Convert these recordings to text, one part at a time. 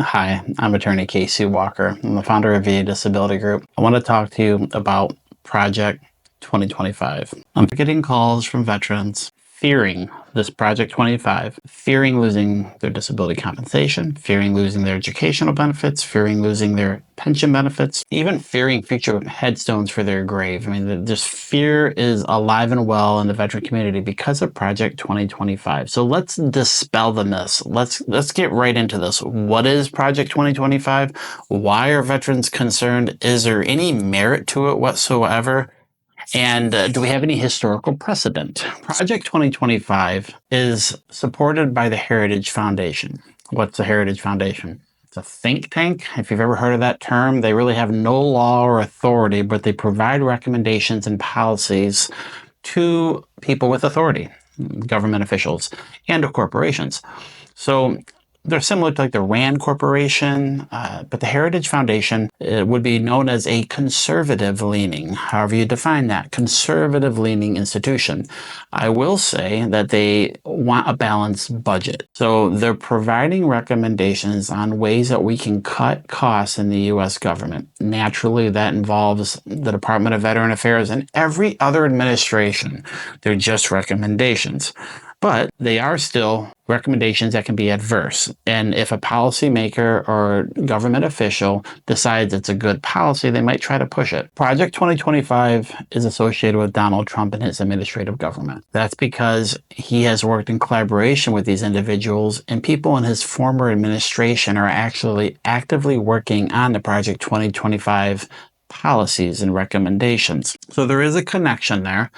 Hi, I'm attorney Casey Walker. I'm the founder of VA Disability Group. I want to talk to you about Project 2025. I'm getting calls from veterans fearing this Project 25, fearing losing their disability compensation, fearing losing their educational benefits, fearing losing their pension benefits, even fearing future headstones for their grave. I mean, this fear is alive and well in the veteran community because of Project 2025. So let's dispel the myths. Let's get right into this. What is Project 2025? Why are veterans concerned? Is there any merit to it whatsoever? And do we have any historical precedent? Project 2025 is supported by the Heritage Foundation. What's the Heritage Foundation? It's a think tank. If you've ever heard of that term, they really have no law or authority, but they provide recommendations and policies to people with authority, government officials, and to corporations. So they're similar to like the RAND Corporation, but the Heritage Foundation would be known as a conservative leaning, however you define that, conservative leaning institution. I will say that they want a balanced budget. So they're providing recommendations on ways that we can cut costs in the U.S. government. Naturally, that involves the Department of Veteran Affairs and every other administration. They're just recommendations. But they are still recommendations that can be adverse. And if a policymaker or government official decides it's a good policy, they might try to push it. Project 2025 is associated with Donald Trump and his administrative government. That's because he has worked in collaboration with these individuals, and people in his former administration are actually actively working on the Project 2025 policies and recommendations. So there is a connection there.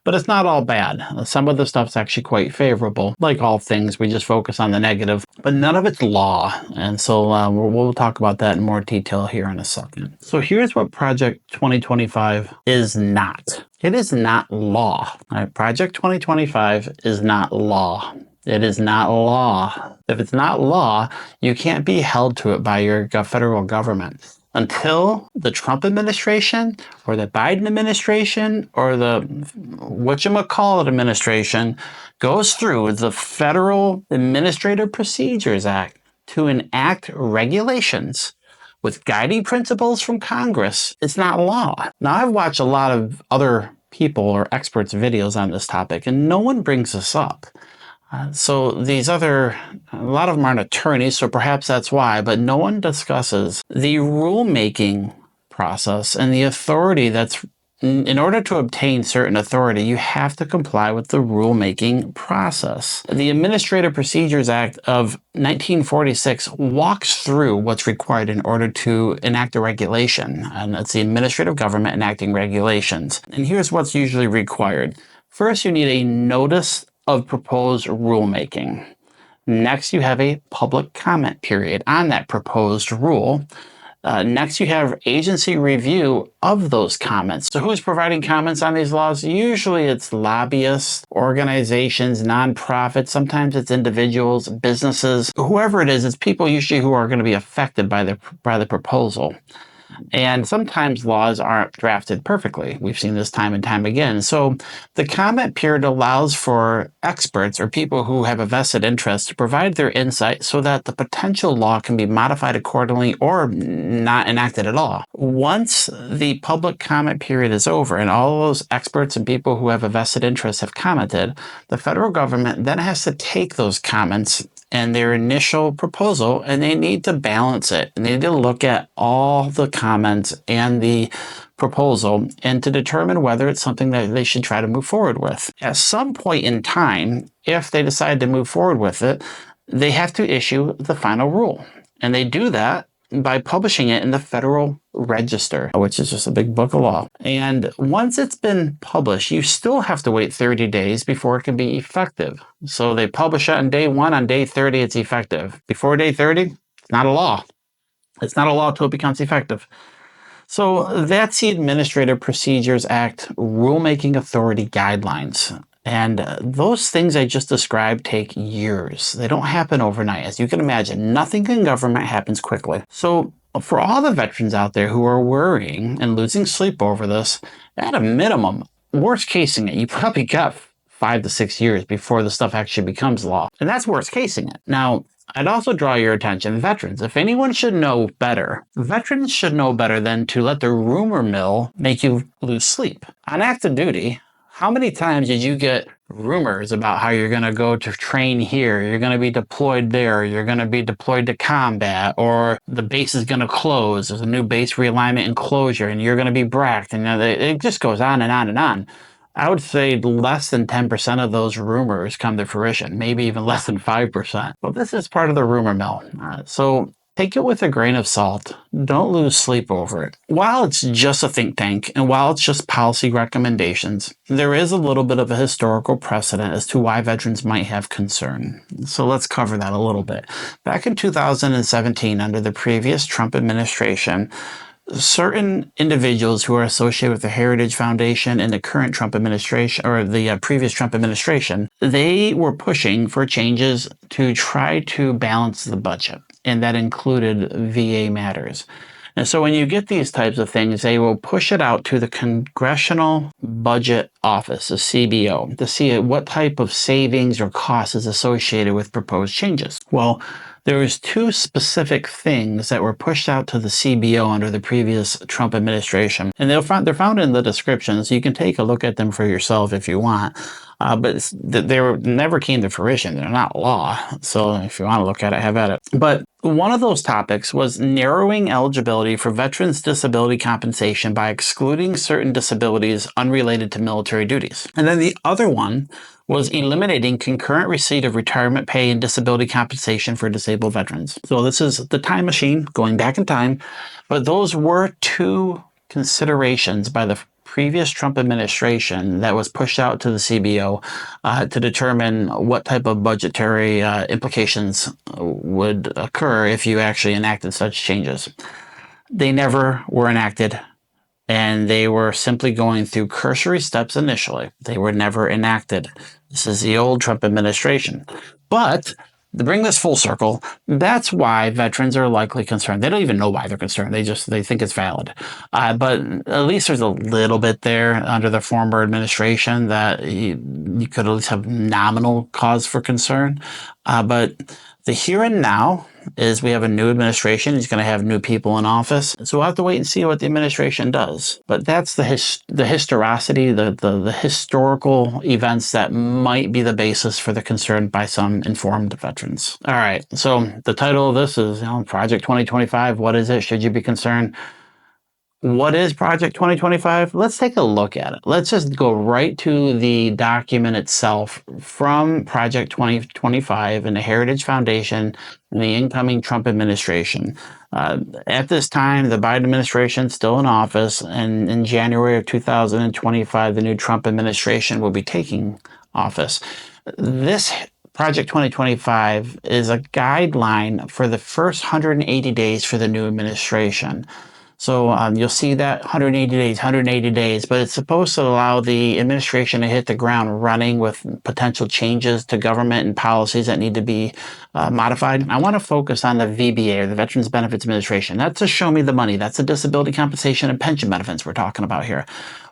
But it's not all bad. Some of the stuff's actually quite favorable. Like all things, we just focus on the negative, but none of it's law. And so we'll talk about that in more detail here in a second. So here's what Project 2025 is not. It is not law. All right? Project 2025 is not law. It is not law. If it's not law, you can't be held to it by your federal government. Until the Trump administration or the Biden administration or the whatchamacallit administration goes through the Federal Administrative Procedures Act to enact regulations with guiding principles from Congress, it's not law. Now, I've watched a lot of other people or experts' videos on this topic, and no one brings this up. So a lot of them aren't attorneys, so perhaps that's why, but no one discusses the rulemaking process and the authority in order to obtain certain authority, you have to comply with the rulemaking process. The Administrative Procedures Act of 1946 walks through what's required in order to enact a regulation, and that's the administrative government enacting regulations. And here's what's usually required. First, you need a notice of proposed rulemaking. Next, you have a public comment period on that proposed rule. Next, you have agency review of those comments. So who's providing comments on these laws? Usually it's lobbyists, organizations, nonprofits. Sometimes it's individuals, businesses. Whoever it is, it's people usually who are going to be affected by the proposal. And sometimes laws aren't drafted perfectly. We've seen this time and time again. So the comment period allows for experts or people who have a vested interest to provide their insight so that the potential law can be modified accordingly or not enacted at all. Once the public comment period is over and all those experts and people who have a vested interest have commented, the federal government then has to take those comments and their initial proposal, and they need to balance it. And they need to look at all the comments and the proposal and to determine whether it's something that they should try to move forward with. At some point in time, if they decide to move forward with it, they have to issue the final rule. And they do that by publishing it in the Federal Register, which is just a big book of law. And once it's been published, you still have to wait 30 days before it can be effective. So they publish it on day 1, on day 30, it's effective. Before day 30, it's not a law. It's not a law until it becomes effective. So that's the Administrative Procedures Act Rulemaking Authority Guidelines. And those things I just described take years. They don't happen overnight. As you can imagine, nothing in government happens quickly. So for all the veterans out there who are worrying and losing sleep over this, at a minimum, worst casing it, you probably got 5 to 6 years before the stuff actually becomes law. And that's worst casing it. Now, I'd also draw your attention, veterans. If anyone should know better, veterans should know better than to let the rumor mill make you lose sleep. On active duty, how many times did you get rumors about how you're going to go to train here, you're going to be deployed there, you're going to be deployed to combat, or the base is going to close, there's a new base realignment and closure, and you're going to be bracked, and it just goes on and on and on. I would say less than 10% of those rumors come to fruition, maybe even less than 5%. But this is part of the rumor mill. So take it with a grain of salt. Don't lose sleep over it. While it's just a think tank and while it's just policy recommendations, there is a little bit of a historical precedent as to why veterans might have concern. So let's cover that a little bit. Back in 2017, under the previous Trump administration, certain individuals who are associated with the Heritage Foundation and the current Trump administration, or the previous Trump administration, they were pushing for changes to try to balance the budget, and that included VA matters. And so when you get these types of things, they will push it out to the Congressional Budget Office, the CBO, to see what type of savings or costs is associated with proposed changes. Well, there was two specific things that were pushed out to the CBO under the previous Trump administration, and they're found in the description, so you can take a look at them for yourself if you want. But they never came to fruition. They're not law, so if you want to look at it, have at it. But one of those topics was narrowing eligibility for veterans' disability compensation by excluding certain disabilities unrelated to military duties. And then the other one was eliminating concurrent receipt of retirement pay and disability compensation for disabled veterans. So this is the time machine, going back in time, but those were two considerations by the previous Trump administration that was pushed out to the CBO to determine what type of budgetary implications would occur if you actually enacted such changes. They never were enacted, and they were simply going through cursory steps initially. They were never enacted. This is the old Trump administration. But to bring this full circle, that's why veterans are likely concerned. They don't even know why they're concerned. They think it's valid. But at least there's a little bit there under the former administration that you could at least have nominal cause for concern. But the here and now is we have a new administration. He's going to have new people in office. So we'll have to wait and see what the administration does. But that's the historicity, the historical events that might be the basis for the concern by some informed veterans. All right. So the title of this is Project 2025. What is it? Should you be concerned? What is Project 2025? Let's take a look at it. Let's just go right to the document itself from Project 2025 and the Heritage Foundation and the incoming Trump administration. At this time, the Biden administration is still in office, and in January of 2025, the new Trump administration will be taking office. This Project 2025 is a guideline for the first 180 days for the new administration. So you'll see that 180 days, but it's supposed to allow the administration to hit the ground running with potential changes to government and policies that need to be modified. I want to focus on the VBA, or the Veterans Benefits Administration. That's a show me the money. That's the disability compensation and pension benefits we're talking about here.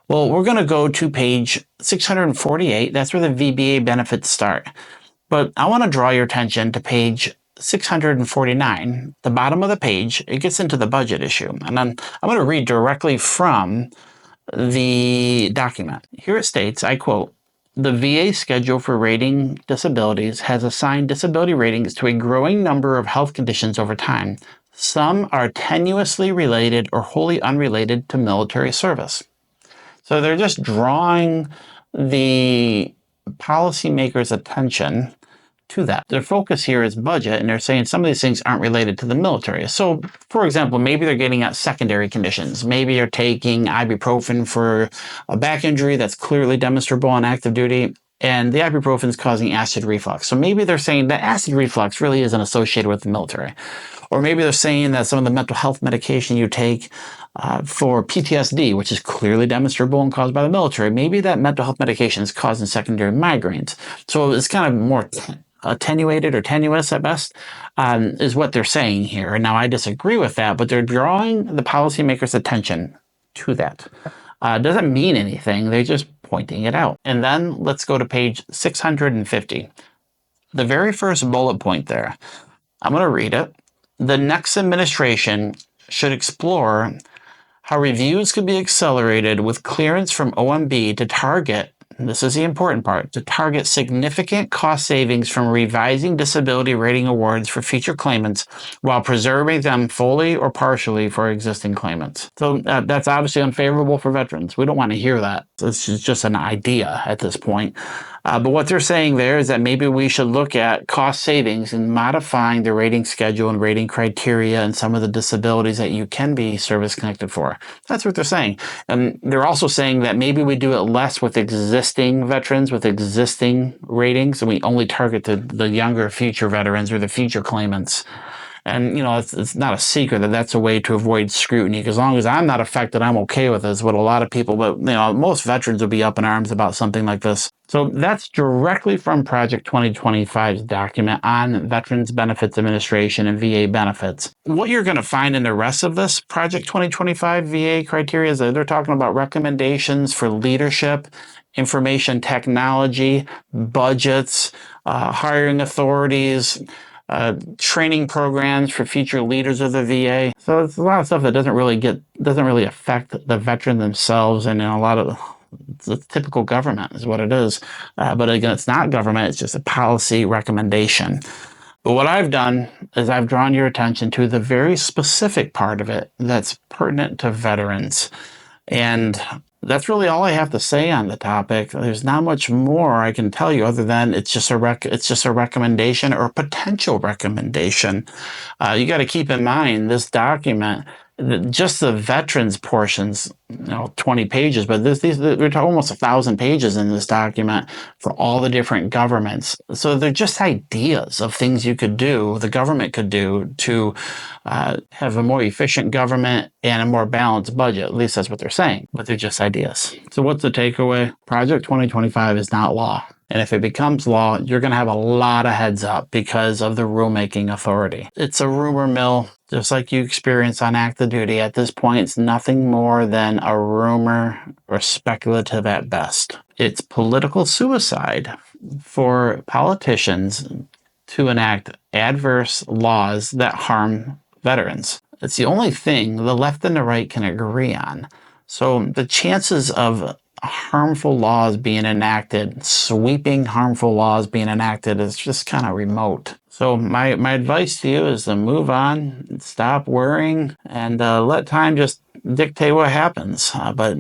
Well, we're going to go to page 648. That's where the VBA benefits start. But I want to draw your attention to page 649, the bottom of the page. It gets into the budget issue. And then I'm going to read directly from the document. Here it states, I quote, "The VA schedule for rating disabilities has assigned disability ratings to a growing number of health conditions over time. Some are tenuously related or wholly unrelated to military service." So they're just drawing the policymakers' attention to that. Their focus here is budget, and they're saying some of these things aren't related to the military. So, for example, maybe they're getting at secondary conditions. Maybe you're taking ibuprofen for a back injury that's clearly demonstrable on active duty, and the ibuprofen is causing acid reflux. So maybe they're saying that acid reflux really isn't associated with the military. Or maybe they're saying that some of the mental health medication you take for PTSD, which is clearly demonstrable and caused by the military, maybe that mental health medication is causing secondary migraines. So it's kind of more attenuated or tenuous at best, is what they're saying here. And now I disagree with that, but they're drawing the policymakers' attention to that. Doesn't mean anything. They're just pointing it out. And then let's go to page 650. The very first bullet point there. I'm going to read it. The next administration should explore how reviews could be accelerated with clearance from OMB to target, and this is the important part, to target significant cost savings from revising disability rating awards for future claimants while preserving them fully or partially for existing claimants. So that's obviously unfavorable for veterans. We don't want to hear that. This is just an idea at this point. But what they're saying there is that maybe we should look at cost savings and modifying the rating schedule and rating criteria and some of the disabilities that you can be service connected for. That's what they're saying. And they're also saying that maybe we do it less with existing veterans, with existing ratings, and we only target the younger future veterans or the future claimants. And, it's not a secret that that's a way to avoid scrutiny. Because as long as I'm not affected, I'm okay with this. What a lot of people, but, most veterans will be up in arms about something like this. So that's directly from Project 2025's document on Veterans Benefits Administration and VA benefits. What you're going to find in the rest of this Project 2025 VA criteria is that they're talking about recommendations for leadership, information technology, budgets, hiring authorities, training programs for future leaders of the VA. So it's a lot of stuff that doesn't really affect the veteran themselves, and a lot of it's typical government is what it is. But again, it's not government; it's just a policy recommendation. But what I've done is I've drawn your attention to the very specific part of it that's pertinent to veterans. And that's really all I have to say on the topic. There's not much more I can tell you other than it's just a recommendation or potential recommendation. You got to keep in mind this document, just the veterans portions, 20 pages, but we're almost 1,000 pages in this document for all the different governments. So they're just ideas of things you could do, the government could do to have a more efficient government and a more balanced budget. At least that's what they're saying, but they're just ideas. So what's the takeaway? Project 2025 is not law. And if it becomes law, you're going to have a lot of heads up because of the rulemaking authority. It's a rumor mill, just like you experience on active duty. At this point, it's nothing more than a rumor or speculative at best. It's political suicide for politicians to enact adverse laws that harm veterans. It's the only thing the left and the right can agree on. So the chances of harmful laws being enacted, sweeping harmful laws being enacted, is just kind of remote. So my advice to you is to move on, stop worrying, and let time just dictate what happens. But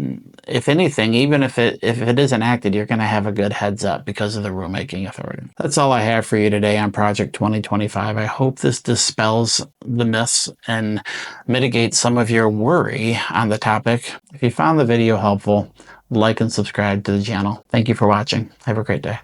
if anything, even if it is enacted, you're going to have a good heads up because of the rulemaking authority. That's all I have for you today on Project 2025. I hope this dispels the myths and mitigates some of your worry on the topic. If you found the video helpful, like and subscribe to the channel. Thank you for watching. Have a great day.